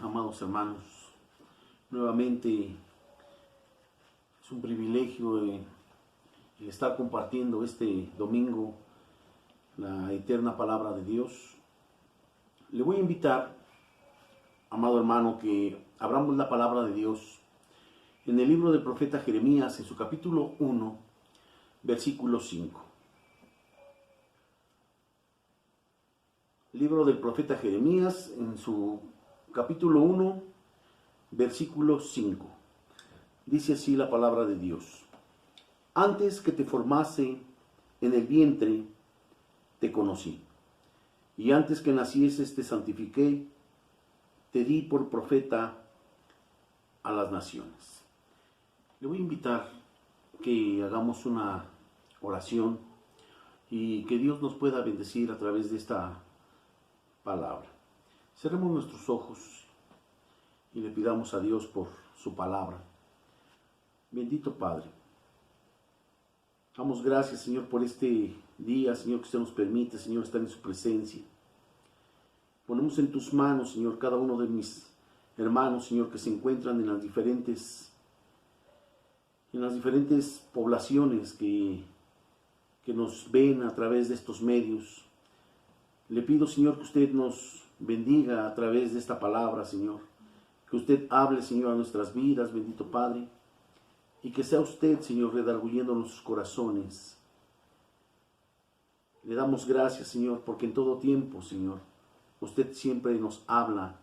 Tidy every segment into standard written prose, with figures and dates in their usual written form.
amados hermanos. Nuevamente es un privilegio el estar compartiendo este domingo la eterna palabra de Dios. Le voy a invitar, amado hermano, que abramos la palabra de Dios en el libro del profeta Jeremías, en su capítulo 1, versículo 5. Libro del profeta Jeremías, en su capítulo 1, versículo 5. Dice así la palabra de Dios. Antes que te formase en el vientre, te conocí. Y antes que nacieses te santifiqué, te di por profeta a las naciones. Le voy a invitar que hagamos una oración y que Dios nos pueda bendecir a través de esta palabra. Cerremos nuestros ojos y le pidamos a Dios por su palabra. Bendito Padre, damos gracias, Señor, por este día, Señor, que usted nos permite, Señor, estar en su presencia. Ponemos en tus manos, Señor, cada uno de mis hermanos, Señor, que se encuentran en las diferentes poblaciones que nos ven a través de estos medios. Le pido, Señor, que usted nos bendiga a través de esta palabra, Señor. Que usted hable, Señor, a nuestras vidas, bendito Padre. Y que sea usted, Señor, redarguyendo nuestros corazones. Le damos gracias, Señor, porque en todo tiempo, Señor, usted siempre nos habla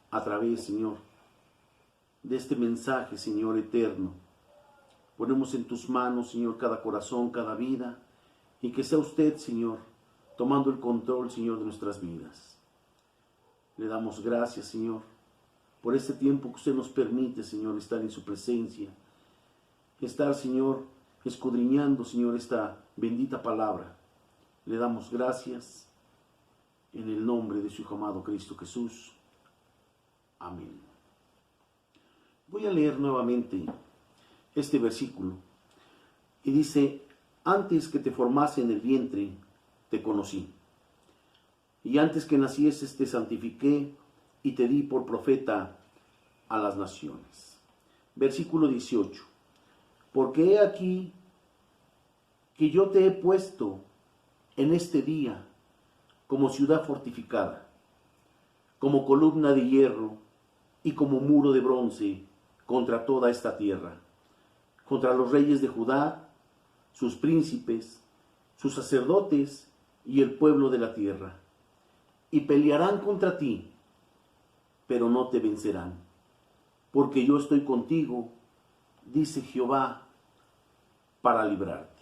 a través, Señor, de este mensaje, Señor, eterno. Ponemos en tus manos, Señor, cada corazón, cada vida. Y que sea usted, Señor, tomando el control, Señor, de nuestras vidas. Le damos gracias, Señor, por este tiempo que usted nos permite, Señor, estar en su presencia. Estar, Señor, escudriñando, Señor, esta bendita palabra. Le damos gracias en el nombre de su Hijo amado Cristo Jesús. Amén. Voy a leer nuevamente este versículo. Y dice, antes que te formase en el vientre, te conocí. Y antes que nacieses te santifiqué y te di por profeta a las naciones. Versículo 18. Porque he aquí que yo te he puesto en este día como ciudad fortificada, como columna de hierro y como muro de bronce contra toda esta tierra, contra los reyes de Judá, sus príncipes, sus sacerdotes y el pueblo de la tierra. Y pelearán contra ti, pero no te vencerán, porque yo estoy contigo, dice Jehová, para librarte.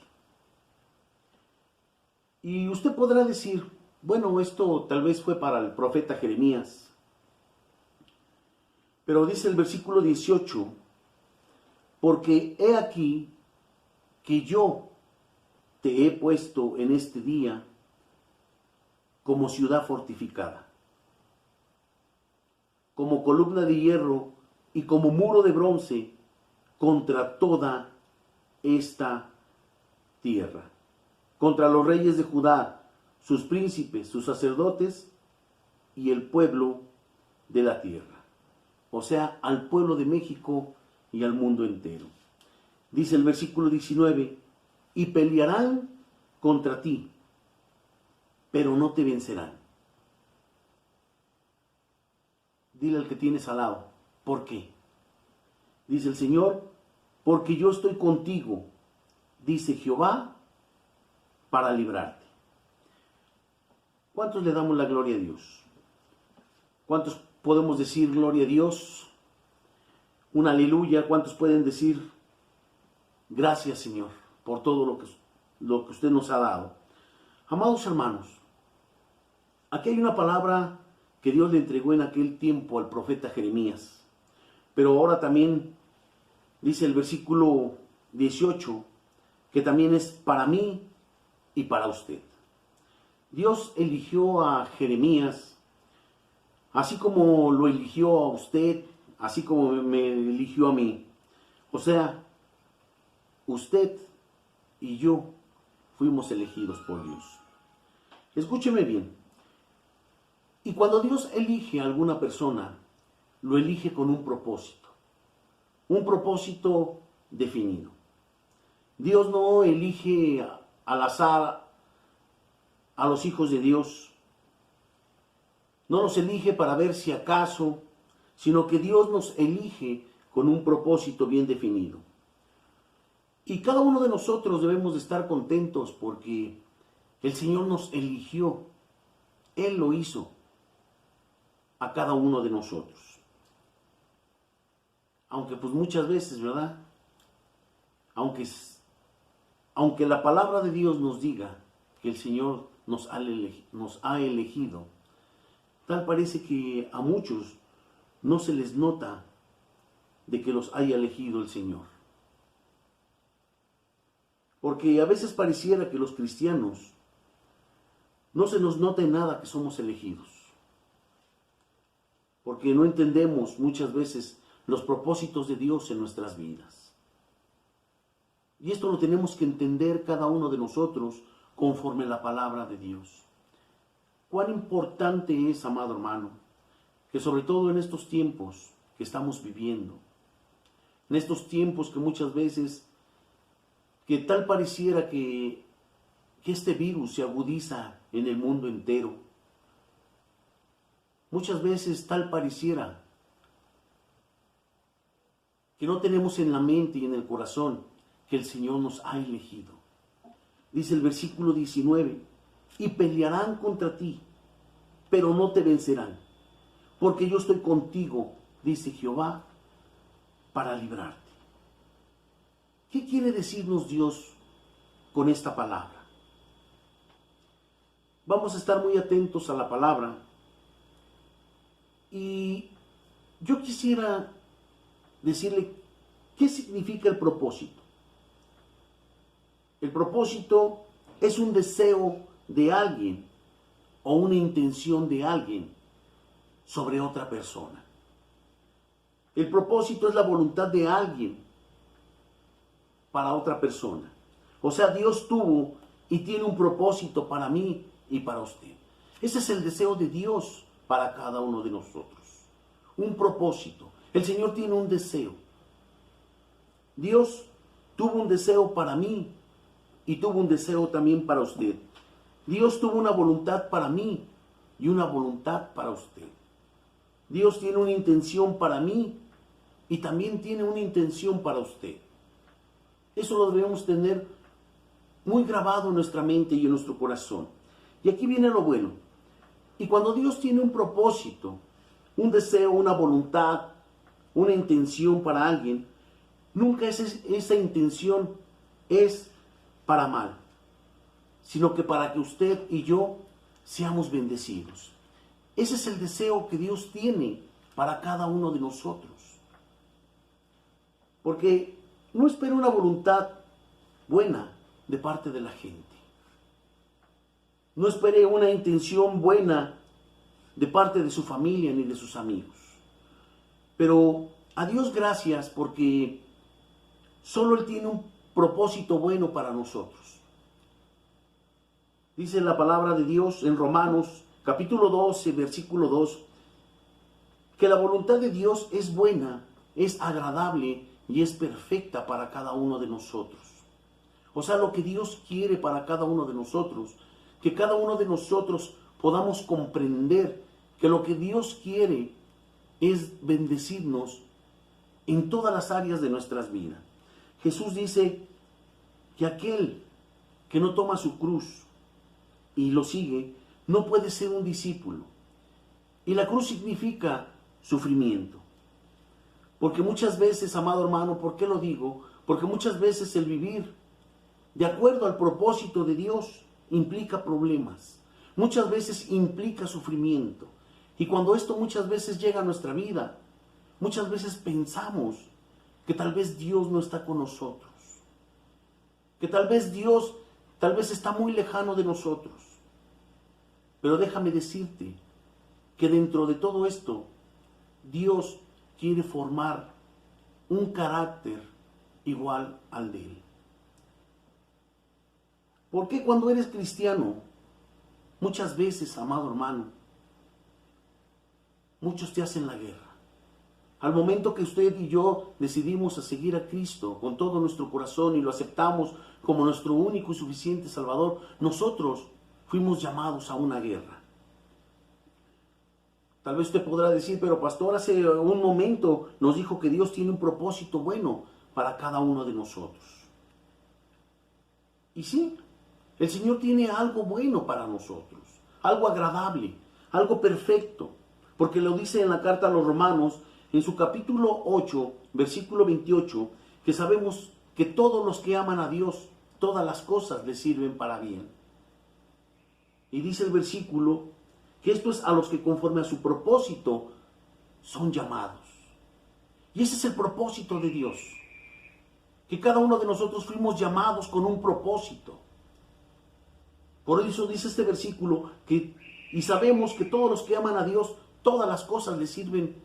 Y usted podrá decir, bueno, esto tal vez fue para el profeta Jeremías. Pero dice el versículo 18, porque he aquí que yo te he puesto en este día como ciudad fortificada, como columna de hierro y como muro de bronce contra toda esta tierra, contra los reyes de Judá, sus príncipes, sus sacerdotes y el pueblo de la tierra. O sea, al pueblo de México y al mundo entero. Dice el versículo 19, y pelearán contra ti, pero no te vencerán. Dile al que tienes al lado, ¿por qué? Dice el Señor, porque yo estoy contigo, dice Jehová, para librarte. ¿Cuántos le damos la gloria a Dios? ¿Cuántos podemos decir gloria a Dios? Un aleluya. ¿Cuántos pueden decir gracias, Señor, por todo lo que usted nos ha dado? Amados hermanos, aquí hay una palabra que Dios le entregó en aquel tiempo al profeta Jeremías. Pero ahora también dice el versículo 18, que también es para mí y para usted. Dios eligió a Jeremías, así como lo eligió a usted, así como me eligió a mí. O sea, usted y yo fuimos elegidos por Dios. Escúcheme bien. Y cuando Dios elige a alguna persona, lo elige con un propósito definido. Dios no elige al azar a los hijos de Dios, no los elige para ver si acaso, sino que Dios nos elige con un propósito bien definido. Y cada uno de nosotros debemos de estar contentos porque el Señor nos eligió, Él lo hizo a cada uno de nosotros. Aunque pues muchas veces, ¿verdad? Aunque la palabra de Dios nos diga que el Señor nos ha elegido, tal parece que a muchos no se les nota de que los haya elegido el Señor. Porque a veces pareciera que los cristianos no se nos nota en nada que somos elegidos. Porque no entendemos muchas veces los propósitos de Dios en nuestras vidas. Y esto lo tenemos que entender cada uno de nosotros conforme a la palabra de Dios. Cuán importante es, amado hermano, que sobre todo en estos tiempos que estamos viviendo, en estos tiempos que muchas veces, que tal pareciera que este virus se agudiza en el mundo entero, muchas veces tal pareciera que no tenemos en la mente y en el corazón que el Señor nos ha elegido. Dice el versículo 19, y pelearán contra ti, pero no te vencerán, porque yo estoy contigo, dice Jehová, para librarte. ¿Qué quiere decirnos Dios con esta palabra? Vamos a estar muy atentos a la palabra y yo quisiera decirle qué significa el propósito. El propósito es un deseo de alguien o una intención de alguien sobre otra persona. El propósito es la voluntad de alguien para otra persona. O sea, Dios tuvo y tiene un propósito para mí y para usted. Ese es el deseo de Dios para cada uno de nosotros. Un propósito. El Señor tiene un deseo. Dios tuvo un deseo para mí y tuvo un deseo también para usted. Dios tuvo una voluntad para mí y una voluntad para usted. Dios tiene una intención para mí y también tiene una intención para usted. Eso lo debemos tener muy grabado en nuestra mente y en nuestro corazón. Y aquí viene lo bueno. Y cuando Dios tiene un propósito, un deseo, una voluntad, una intención para alguien, nunca esa intención es para mal, sino que para que usted y yo seamos bendecidos. Ese es el deseo que Dios tiene para cada uno de nosotros. Porque no espera una voluntad buena de parte de la gente. No espere una intención buena de parte de su familia ni de sus amigos. Pero a Dios gracias porque solo Él tiene un propósito bueno para nosotros. Dice la palabra de Dios en Romanos capítulo 12, versículo 2, que la voluntad de Dios es buena, es agradable y es perfecta para cada uno de nosotros. O sea, lo que Dios quiere para cada uno de nosotros, que cada uno de nosotros podamos comprender que lo que Dios quiere es bendecirnos en todas las áreas de nuestras vidas. Jesús dice que aquel que no toma su cruz y lo sigue, no puede ser un discípulo. Y la cruz significa sufrimiento. Porque muchas veces, amado hermano, ¿por qué lo digo? Porque muchas veces el vivir de acuerdo al propósito de Dios implica problemas. Muchas veces implica sufrimiento. Y cuando esto muchas veces llega a nuestra vida, muchas veces pensamos que tal vez Dios no está con nosotros. Que tal vez Dios está muy lejano de nosotros. Pero déjame decirte que dentro de todo esto, Dios quiere formar un carácter igual al de Él. ¿Por qué cuando eres cristiano, muchas veces, amado hermano, muchos te hacen la guerra? Al momento que usted y yo decidimos a seguir a Cristo con todo nuestro corazón y lo aceptamos como nuestro único y suficiente Salvador, nosotros fuimos llamados a una guerra. Tal vez usted podrá decir, pero pastor, hace un momento nos dijo que Dios tiene un propósito bueno para cada uno de nosotros. Y sí, el Señor tiene algo bueno para nosotros, algo agradable, algo perfecto, porque lo dice en la carta a los Romanos, en su capítulo 8, versículo 28, que sabemos que todos los que aman a Dios, todas las cosas les sirven para bien. Y dice el versículo que esto es a los que conforme a su propósito son llamados. Y ese es el propósito de Dios, que cada uno de nosotros fuimos llamados con un propósito. Por eso dice este versículo que, y sabemos que todos los que aman a Dios, todas las cosas les sirven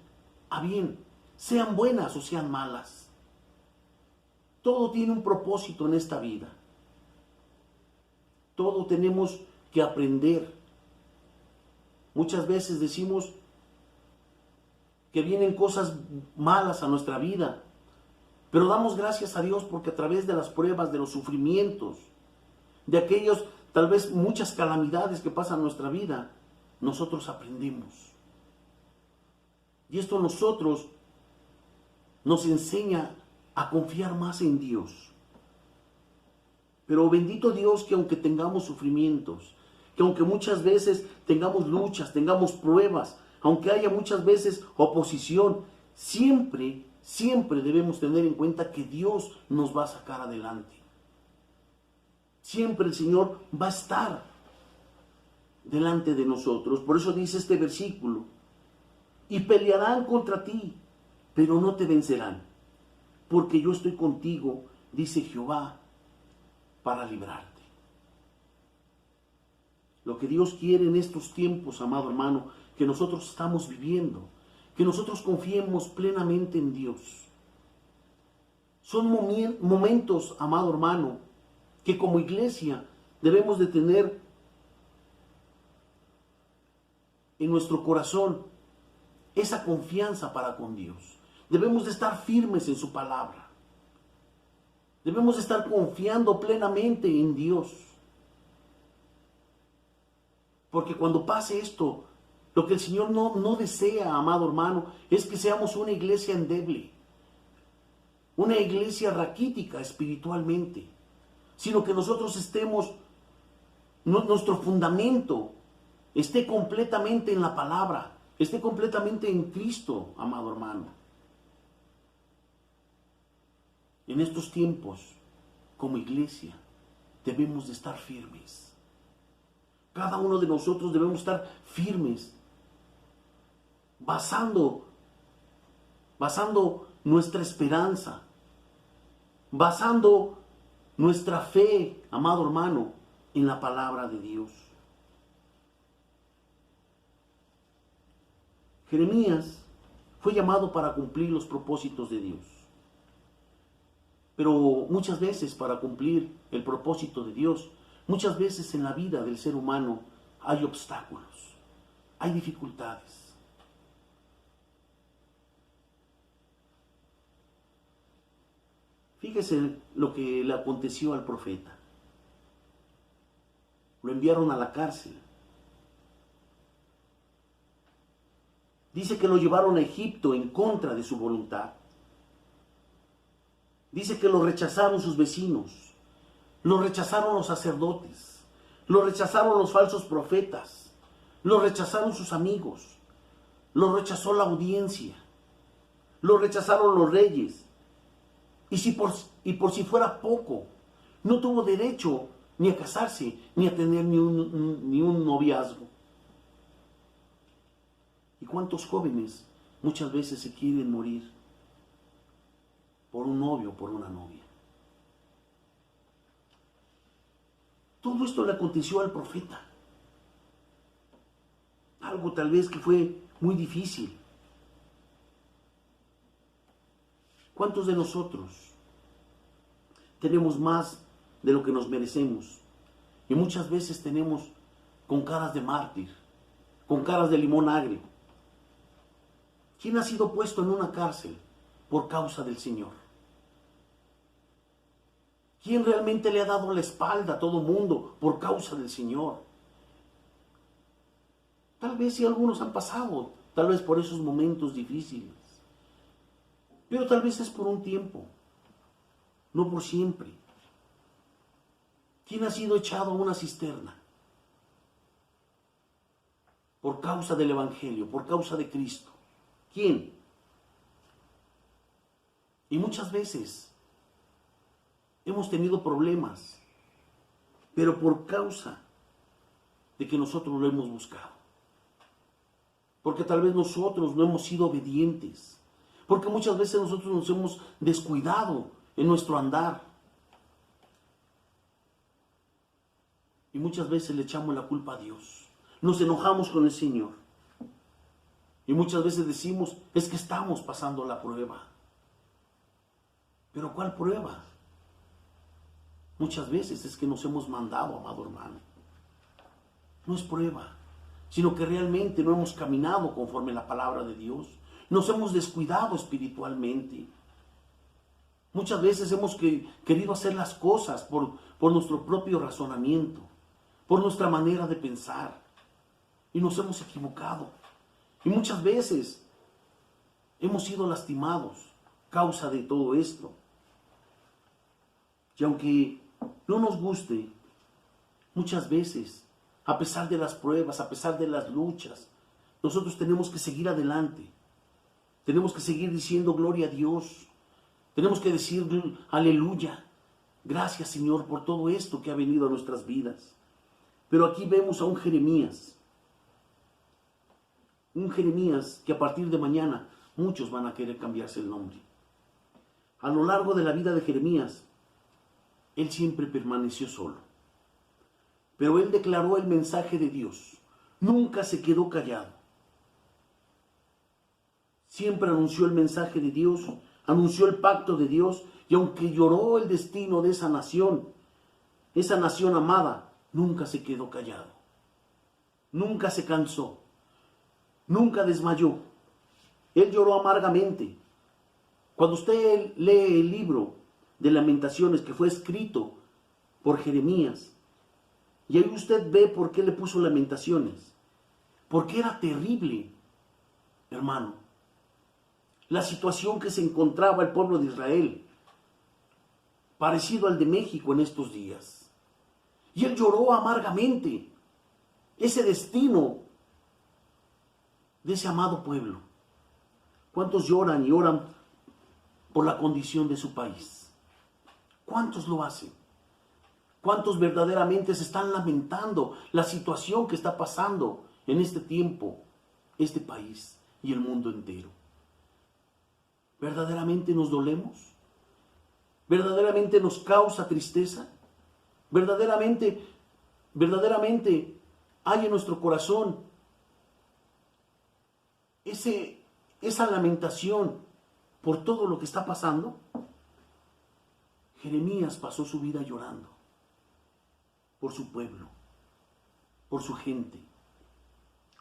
a bien, sean buenas o sean malas. Todo tiene un propósito en esta vida. Todo tenemos que aprender. Muchas veces decimos que vienen cosas malas a nuestra vida, pero damos gracias a Dios porque a través de las pruebas, de los sufrimientos, de aquellos tal vez muchas calamidades que pasan en nuestra vida, nosotros aprendemos. Y esto a nosotros nos enseña a confiar más en Dios. Pero bendito Dios que aunque tengamos sufrimientos, que aunque muchas veces tengamos luchas, tengamos pruebas, aunque haya muchas veces oposición, siempre debemos tener en cuenta que Dios nos va a sacar adelante. Siempre el Señor va a estar delante de nosotros. Por eso dice este versículo, y pelearán contra ti, pero no te vencerán, porque yo estoy contigo, dice Jehová, para librarte. Lo que Dios quiere en estos tiempos, amado hermano, que nosotros estamos viviendo, que nosotros confiemos plenamente en Dios. Son momentos, amado hermano, que como iglesia debemos de tener en nuestro corazón esa confianza para con Dios. Debemos de estar firmes en su palabra. Debemos de estar confiando plenamente en Dios. Porque cuando pase esto, lo que el Señor no desea, amado hermano, es que seamos una iglesia endeble, una iglesia raquítica espiritualmente, sino que nosotros estemos, nuestro fundamento esté completamente en la palabra, esté completamente en Cristo, amado hermano. En estos tiempos, como iglesia, debemos de estar firmes. Cada uno de nosotros debemos estar firmes, basando nuestra esperanza, basando nuestra fe, amado hermano, en la palabra de Dios. Jeremías fue llamado para cumplir los propósitos de Dios. Pero muchas veces para cumplir el propósito de Dios, muchas veces en la vida del ser humano hay obstáculos, hay dificultades. Fíjese lo que le aconteció al profeta. Lo enviaron a la cárcel. Dice que lo llevaron a Egipto en contra de su voluntad. Dice que lo rechazaron sus vecinos, lo rechazaron los sacerdotes, lo rechazaron los falsos profetas, lo rechazaron sus amigos, lo rechazó la audiencia, lo rechazaron los reyes. Y por si fuera poco, no tuvo derecho ni a casarse, ni a tener ni un noviazgo. ¿Y cuántos jóvenes muchas veces se quieren morir por un novio o por una novia? Todo esto le aconteció al profeta. Algo tal vez que fue muy difícil. ¿Cuántos de nosotros tenemos más de lo que nos merecemos? Y muchas veces tenemos con caras de mártir, con caras de limón agrio. ¿Quién ha sido puesto en una cárcel por causa del Señor? ¿Quién realmente le ha dado la espalda a todo mundo por causa del Señor? Tal vez si algunos han pasado, tal vez por esos momentos difíciles, pero tal vez es por un tiempo, no por siempre. ¿Quién ha sido echado a una cisterna? Por causa del Evangelio, por causa de Cristo. ¿Quién? Y muchas veces hemos tenido problemas, pero por causa de que nosotros lo hemos buscado. Porque tal vez nosotros no hemos sido obedientes. Porque muchas veces nosotros nos hemos descuidado en nuestro andar. Y muchas veces le echamos la culpa a Dios. Nos enojamos con el Señor. Y muchas veces decimos, es que estamos pasando la prueba. ¿Pero cuál prueba? Muchas veces es que nos hemos mandado, amado hermano. No es prueba, sino que realmente no hemos caminado conforme a la palabra de Dios. Nos hemos descuidado espiritualmente. Muchas veces hemos querido hacer las cosas por nuestro propio razonamiento, por nuestra manera de pensar. Y nos hemos equivocado. Y muchas veces hemos sido lastimados a causa de todo esto. Y aunque no nos guste, muchas veces, a pesar de las pruebas, a pesar de las luchas, nosotros tenemos que seguir adelante. Tenemos que seguir diciendo gloria a Dios. Tenemos que decir aleluya. Gracias, Señor, por todo esto que ha venido a nuestras vidas. Pero aquí vemos a un Jeremías. Un Jeremías que a partir de mañana muchos van a querer cambiarse el nombre. A lo largo de la vida de Jeremías, él siempre permaneció solo. Pero él declaró el mensaje de Dios. Nunca se quedó callado. Siempre anunció el mensaje de Dios, anunció el pacto de Dios, y aunque lloró el destino de esa nación amada, nunca se quedó callado. Nunca se cansó. Nunca desmayó. Él lloró amargamente. Cuando usted lee el libro de Lamentaciones que fue escrito por Jeremías, y ahí usted ve por qué le puso Lamentaciones. Porque era terrible, hermano, la situación que se encontraba el pueblo de Israel, parecido al de México en estos días. Y él lloró amargamente ese destino de ese amado pueblo. ¿Cuántos lloran y oran por la condición de su país? ¿Cuántos lo hacen? ¿Cuántos verdaderamente se están lamentando la situación que está pasando en este tiempo, este país y el mundo entero? ¿Verdaderamente nos dolemos? ¿Verdaderamente nos causa tristeza? ¿Verdaderamente hay en nuestro corazón esa lamentación por todo lo que está pasando? Jeremías pasó su vida llorando por su pueblo, por su gente.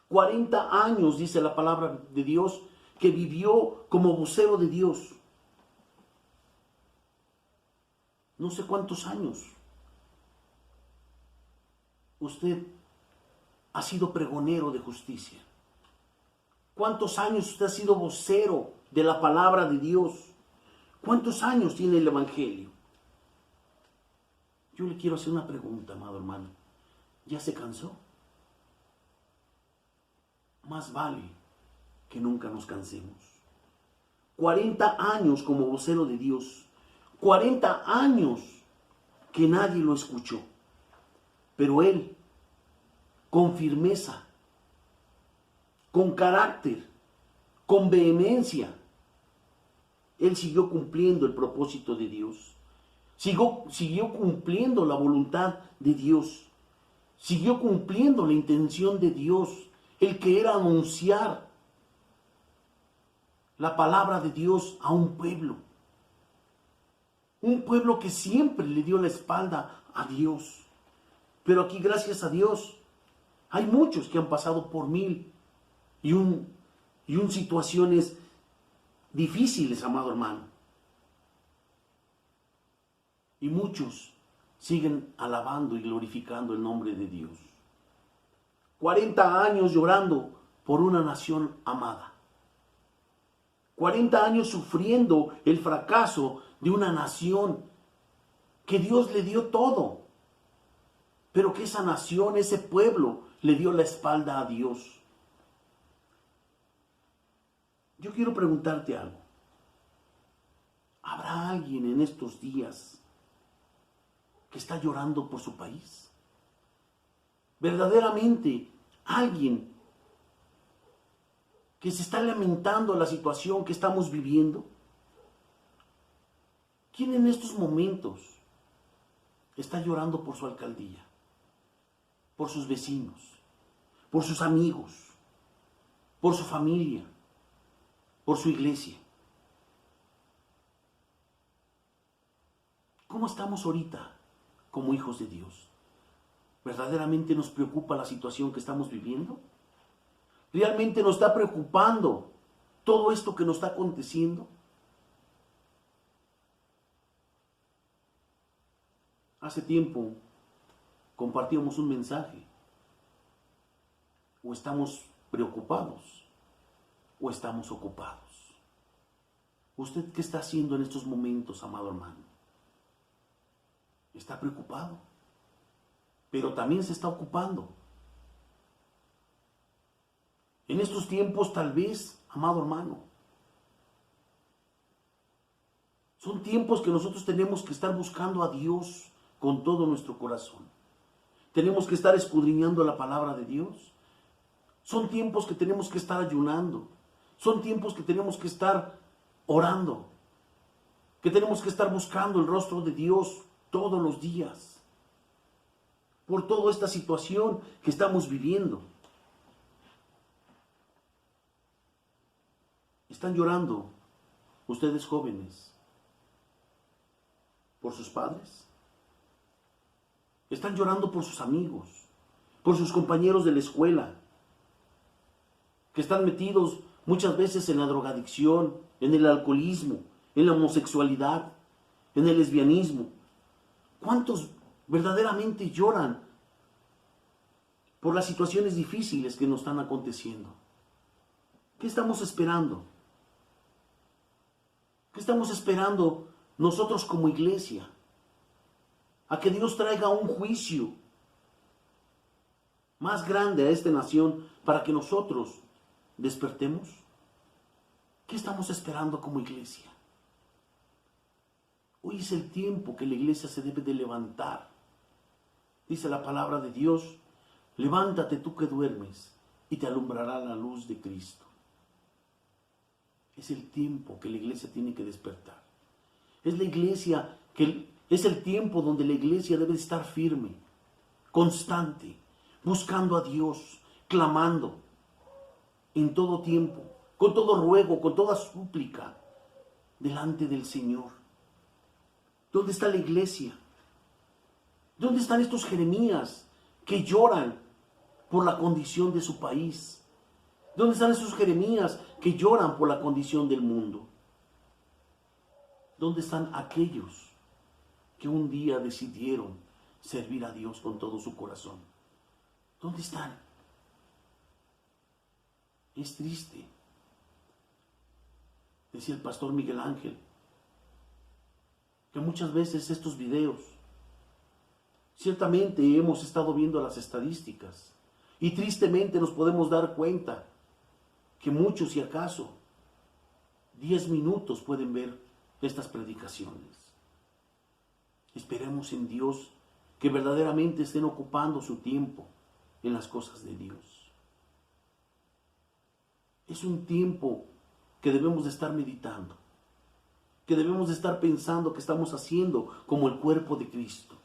40 años, dice la palabra de Dios, que vivió como vocero de Dios. No sé cuántos años usted ha sido pregonero de justicia. ¿Cuántos años usted ha sido vocero de la palabra de Dios? ¿Cuántos años tiene el Evangelio? Yo le quiero hacer una pregunta, amado hermano. ¿Ya se cansó? Más vale que nunca nos cansemos. 40 años como vocero de Dios. 40 años que nadie lo escuchó. Pero él, con firmeza, con carácter, con vehemencia, él siguió cumpliendo el propósito de Dios. Siguió cumpliendo la voluntad de Dios. Siguió cumpliendo la intención de Dios, el que era anunciar la palabra de Dios a un pueblo. Un pueblo que siempre le dio la espalda a Dios. Pero aquí, gracias a Dios, hay muchos que han pasado por 1001 y en situaciones difíciles, amado hermano. Y muchos siguen alabando y glorificando el nombre de Dios. 40 años llorando por una nación amada. 40 años sufriendo el fracaso de una nación que Dios le dio todo, pero que esa nación, ese pueblo, le dio la espalda a Dios. Yo quiero preguntarte algo. ¿Habrá alguien en estos días que está llorando por su país? Verdaderamente, alguien que se está lamentando la situación que estamos viviendo. ¿Quién en estos momentos está llorando por su alcaldía, por sus vecinos, por sus amigos, por su familia, por su iglesia? ¿Cómo estamos ahorita como hijos de Dios? ¿Verdaderamente nos preocupa la situación que estamos viviendo? ¿Realmente nos está preocupando todo esto que nos está aconteciendo? Hace tiempo compartíamos un mensaje. O estamos preocupados o estamos ocupados. ¿Usted qué está haciendo en estos momentos, amado hermano? ¿Está preocupado? Pero también se está ocupando. En estos tiempos tal vez, amado hermano, son tiempos que nosotros tenemos que estar buscando a Dios con todo nuestro corazón. Tenemos que estar escudriñando la palabra de Dios. Son tiempos que tenemos que estar ayunando. Son tiempos que tenemos que estar orando. Que tenemos que estar buscando el rostro de Dios todos los días. Por toda esta situación que estamos viviendo. ¿Están llorando ustedes jóvenes por sus padres? ¿Están llorando por sus amigos, por sus compañeros de la escuela, que están metidos muchas veces en la drogadicción, en el alcoholismo, en la homosexualidad, en el lesbianismo? ¿Cuántos verdaderamente lloran por las situaciones difíciles que nos están aconteciendo? ¿Qué estamos esperando? ¿Qué estamos esperando nosotros como iglesia? A que Dios traiga un juicio más grande a esta nación para que nosotros despertemos. ¿Qué estamos esperando como iglesia? Hoy es el tiempo que la iglesia se debe de levantar. Dice la palabra de Dios: levántate tú que duermes y te alumbrará la luz de Cristo. Es el tiempo que la iglesia tiene que despertar. Es la iglesia que es el tiempo donde la iglesia debe estar firme, constante, buscando a Dios, clamando en todo tiempo, con todo ruego, con toda súplica, delante del Señor. ¿Dónde está la iglesia? ¿Dónde están estos Jeremías que lloran por la condición de su país? ¿Dónde están esos Jeremías que lloran por la condición del mundo? ¿Dónde están aquellos que un día decidieron servir a Dios con todo su corazón? ¿Dónde están? Es triste. Decía el pastor Miguel Ángel que muchas veces estos videos, ciertamente hemos estado viendo las estadísticas y tristemente nos podemos dar cuenta que muchos, si acaso, 10 minutos pueden ver estas predicaciones. Esperemos en Dios que verdaderamente estén ocupando su tiempo en las cosas de Dios. Es un tiempo que debemos de estar meditando, que debemos de estar pensando que estamos haciendo como el cuerpo de Cristo.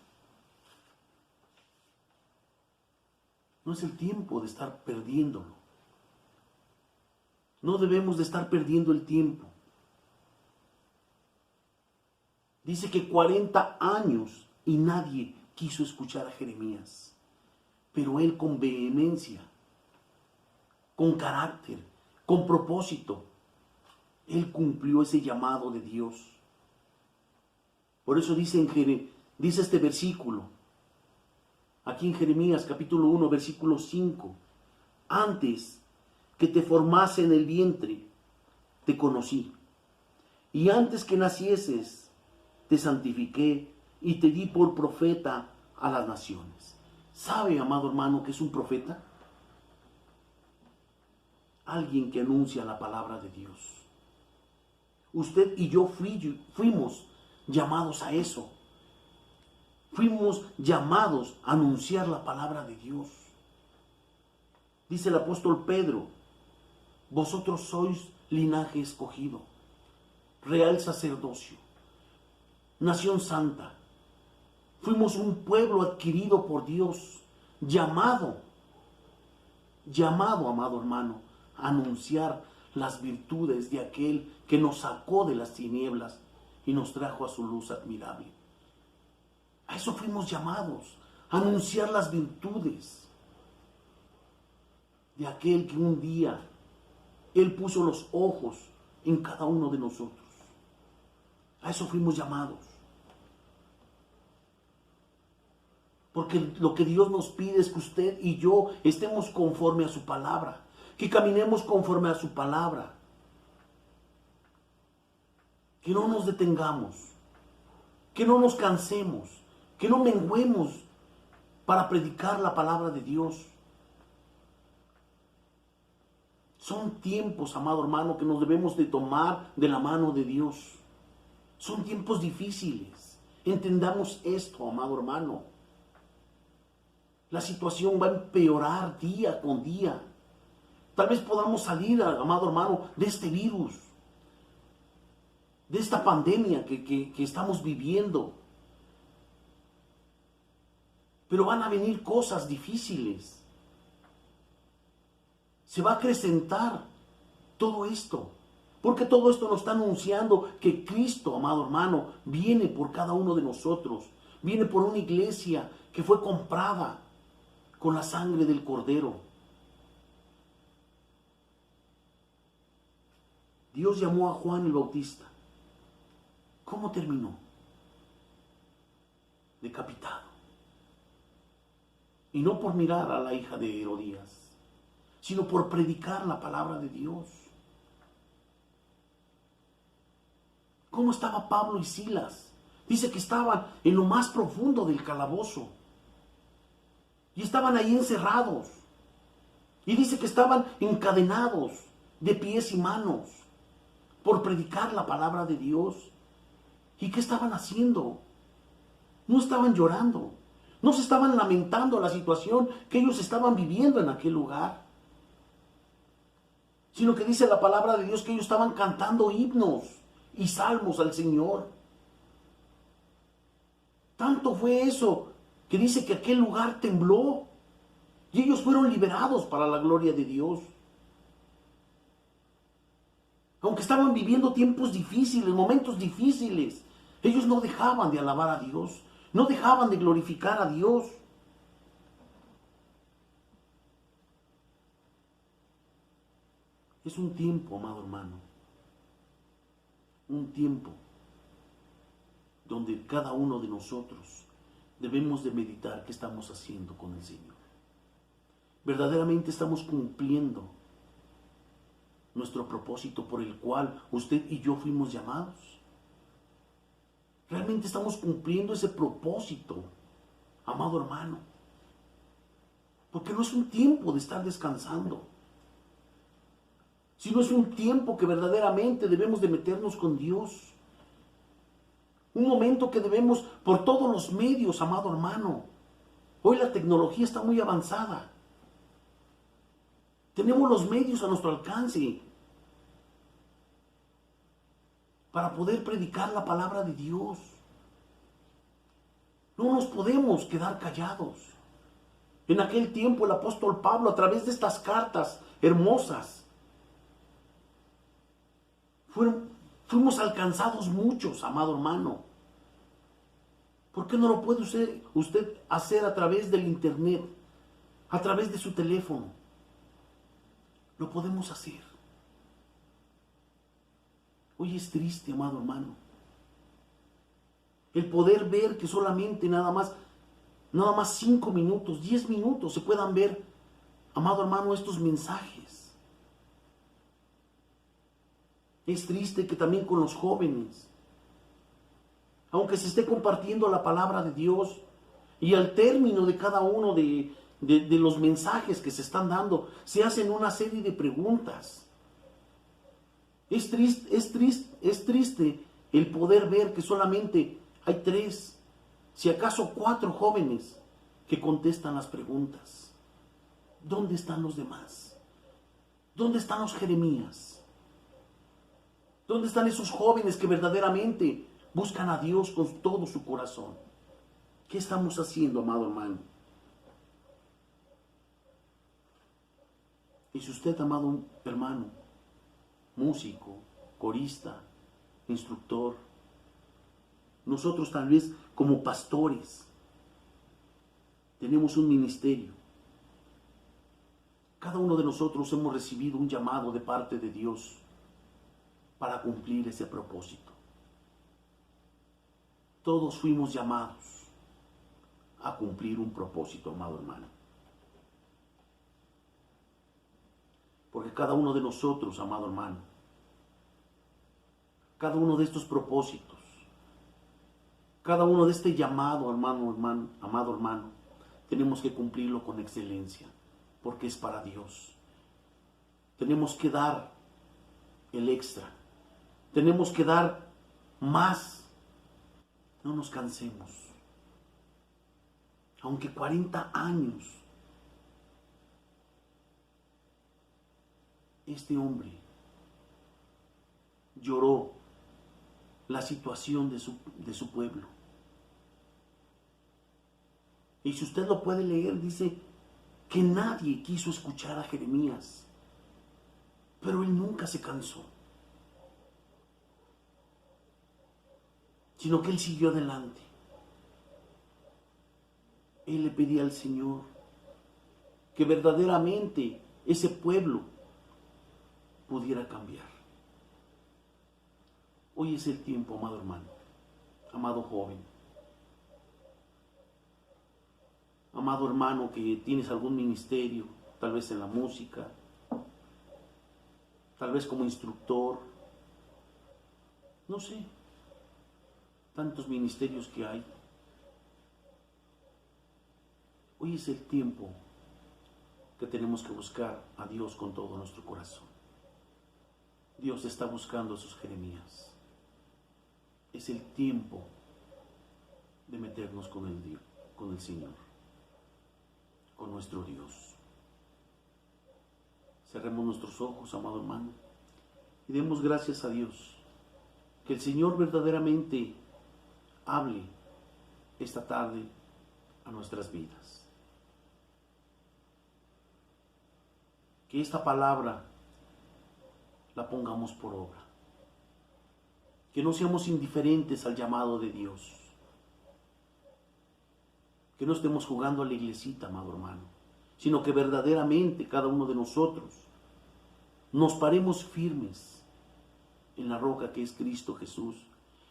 No es el tiempo de estar perdiéndolo. No debemos de estar perdiendo el tiempo. Dice que 40 años y nadie quiso escuchar a Jeremías. Pero él con vehemencia, con carácter, con propósito. Él cumplió ese llamado de Dios. Por eso dice este versículo, aquí en Jeremías capítulo 1, versículo 5, antes que te formase en el vientre, te conocí. Y antes que nacieses, te santifiqué y te di por profeta a las naciones. ¿Sabe, amado hermano, que es un profeta? Alguien que anuncia la palabra de Dios. Usted y yo fuimos llamados a eso. Fuimos llamados a anunciar la palabra de Dios. Dice el apóstol Pedro, vosotros sois linaje escogido, real sacerdocio, nación santa. Fuimos un pueblo adquirido por Dios, llamado, amado hermano, a anunciar las virtudes de aquel que nos sacó de las tinieblas y nos trajo a su luz admirable. A eso fuimos llamados, a anunciar las virtudes de aquel que un día Él puso los ojos en cada uno de nosotros. A eso fuimos llamados. Porque lo que Dios nos pide es que usted y yo estemos conforme a su palabra, que caminemos conforme a su palabra, que no nos detengamos, que no nos cansemos, que no menguemos para predicar la palabra de Dios. Son tiempos, amado hermano, que nos debemos de tomar de la mano de Dios. Son tiempos difíciles. Entendamos esto, amado hermano. La situación va a empeorar día con día. Tal vez podamos salir, amado hermano, de este virus, de esta pandemia que estamos viviendo. Pero van a venir cosas difíciles. Se va a acrecentar todo esto. Porque todo esto nos está anunciando que Cristo, amado hermano, viene por cada uno de nosotros. Viene por una iglesia que fue comprada con la sangre del Cordero. Dios llamó a Juan el Bautista. ¿Cómo terminó? Decapitado. Y no por mirar a la hija de Herodías, sino por predicar la palabra de Dios. ¿Cómo estaba Pablo y Silas? Dice que estaban en lo más profundo del calabozo. Y estaban ahí encerrados. Y dice que estaban encadenados de pies y manos por predicar la palabra de Dios. ¿Y qué estaban haciendo? No estaban llorando. No se estaban lamentando la situación que ellos estaban viviendo en aquel lugar. Sino que dice la palabra de Dios que ellos estaban cantando himnos y salmos al Señor. Tanto fue eso que dice que aquel lugar tembló y ellos fueron liberados para la gloria de Dios. Aunque estaban viviendo tiempos difíciles, momentos difíciles, ellos no dejaban de alabar a Dios, no dejaban de glorificar a Dios. Es un tiempo, amado hermano, un tiempo donde cada uno de nosotros debemos de meditar qué estamos haciendo con el Señor. ¿Verdaderamente estamos cumpliendo nuestro propósito por el cual usted y yo fuimos llamados? ¿Realmente estamos cumpliendo ese propósito, amado hermano? Porque no es un tiempo de estar descansando, sino es un tiempo que verdaderamente debemos de meternos con Dios. Un momento que debemos, por todos los medios, amado hermano. Hoy la tecnología está muy avanzada. Tenemos los medios a nuestro alcance para poder predicar la palabra de Dios. No nos podemos quedar callados. En aquel tiempo el apóstol Pablo, a través de estas cartas hermosas, fuimos alcanzados muchos, amado hermano. ¿Por qué no lo puede usted hacer a través del internet, a través de su teléfono? Lo podemos hacer. Hoy es triste, amado hermano, el poder ver que solamente nada más 5 minutos, 10 minutos se puedan ver, amado hermano, estos mensajes. Es triste que también con los jóvenes, aunque se esté compartiendo la palabra de Dios, y al término de cada uno de los mensajes que se están dando, se hacen una serie de preguntas. Es triste el poder ver que solamente hay 3, si acaso 4 jóvenes que contestan las preguntas. ¿Dónde están los demás? ¿Dónde están los Jeremías? ¿Dónde están esos jóvenes que verdaderamente buscan a Dios con todo su corazón? ¿Qué estamos haciendo, amado hermano? Y si usted, amado hermano, músico, corista, instructor, nosotros tal vez como pastores tenemos un ministerio. Cada uno de nosotros hemos recibido un llamado de parte de Dios para cumplir ese propósito. Todos fuimos llamados a cumplir un propósito, amado hermano. Porque cada uno de nosotros, amado hermano, cada uno de estos propósitos, cada uno de este llamado, amado hermano, tenemos que cumplirlo con excelencia, porque es para Dios. Tenemos que dar el extra, tenemos que dar más. No nos cansemos. Aunque 40 años, este hombre lloró la situación de su pueblo. Y si usted lo puede leer, dice que nadie quiso escuchar a Jeremías, pero él nunca se cansó, sino que él siguió adelante. Él le pedía al Señor que verdaderamente ese pueblo pudiera cambiar. Hoy es el tiempo, amado hermano, amado joven, amado hermano que tienes algún ministerio, tal vez en la música, tal vez como instructor, no sé, tantos ministerios que hay. Hoy es el tiempo que tenemos que buscar a Dios con todo nuestro corazón. Dios está buscando a sus Jeremías. Es el tiempo de meternos con el Señor, con nuestro Dios. Cerremos nuestros ojos, amado hermano, y demos gracias a Dios. Que el Señor verdaderamente hable esta tarde a nuestras vidas. Que esta palabra la pongamos por obra. Que no seamos indiferentes al llamado de Dios. Que no estemos jugando a la iglesita, amado hermano, sino que verdaderamente cada uno de nosotros nos paremos firmes en la roca que es Cristo Jesús,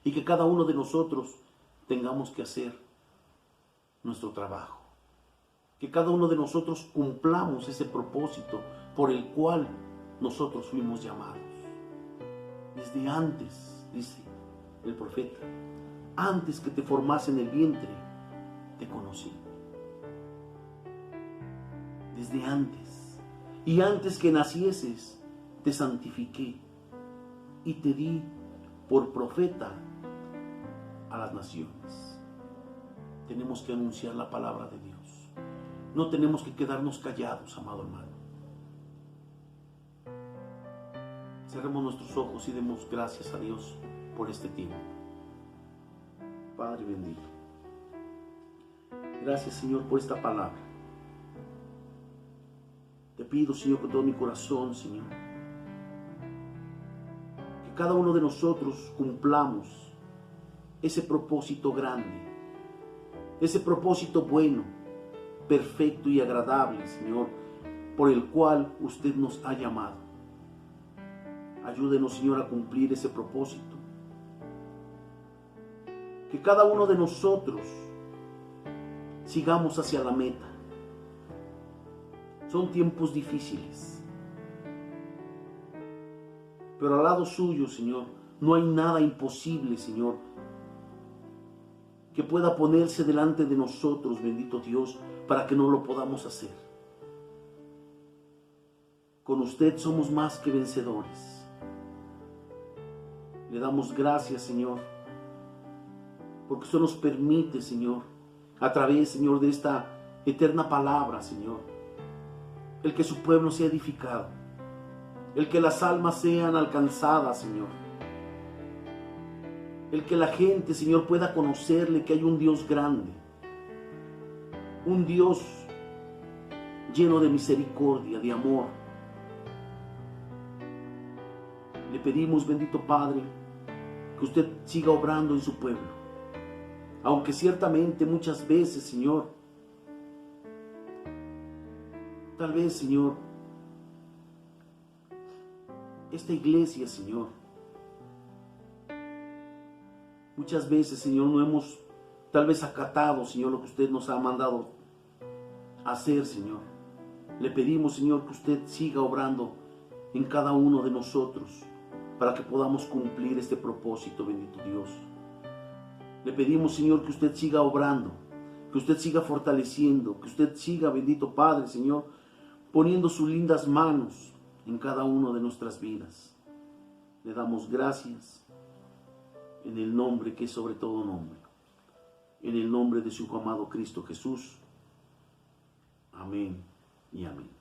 y que cada uno de nosotros tengamos que hacer nuestro trabajo. Que cada uno de nosotros cumplamos ese propósito por el cual nosotros fuimos llamados. Desde antes, dice el profeta, antes que te formase en el vientre, te conocí. Desde antes, y antes que nacieses, te santifiqué y te di por profeta a las naciones. Tenemos que anunciar la palabra de Dios. No tenemos que quedarnos callados, amado hermano. Cerremos nuestros ojos y demos gracias a Dios por este tiempo. Padre bendito, gracias, Señor, por esta palabra. Te pido, Señor, con todo mi corazón, Señor, que cada uno de nosotros cumplamos ese propósito grande, ese propósito bueno, perfecto y agradable, Señor, por el cual usted nos ha llamado. Ayúdenos, Señor, a cumplir ese propósito. Que cada uno de nosotros sigamos hacia la meta. Son tiempos difíciles, pero al lado suyo, Señor, no hay nada imposible, Señor, que pueda ponerse delante de nosotros, bendito Dios, para que no lo podamos hacer. Con usted somos más que vencedores. Le damos gracias, Señor, porque usted nos permite, Señor, a través, Señor, de esta eterna palabra, Señor, el que su pueblo sea edificado, el que las almas sean alcanzadas, Señor, el que la gente, Señor, pueda conocerle que hay un Dios grande, un Dios lleno de misericordia, de amor. Le pedimos, bendito Padre, que usted siga obrando en su pueblo, aunque ciertamente muchas veces, Señor, tal vez, Señor, esta iglesia, Señor, muchas veces, Señor, no hemos tal vez acatado, Señor, lo que usted nos ha mandado hacer, Señor. Le pedimos, Señor, que usted siga obrando en cada uno de nosotros para que podamos cumplir este propósito, bendito Dios. Le pedimos, Señor, que usted siga obrando, que usted siga fortaleciendo, que usted siga, bendito Padre, Señor, poniendo sus lindas manos en cada uno de nuestras vidas. Le damos gracias en el nombre que es sobre todo nombre, en el nombre de su Hijo amado Cristo Jesús. Amén y amén.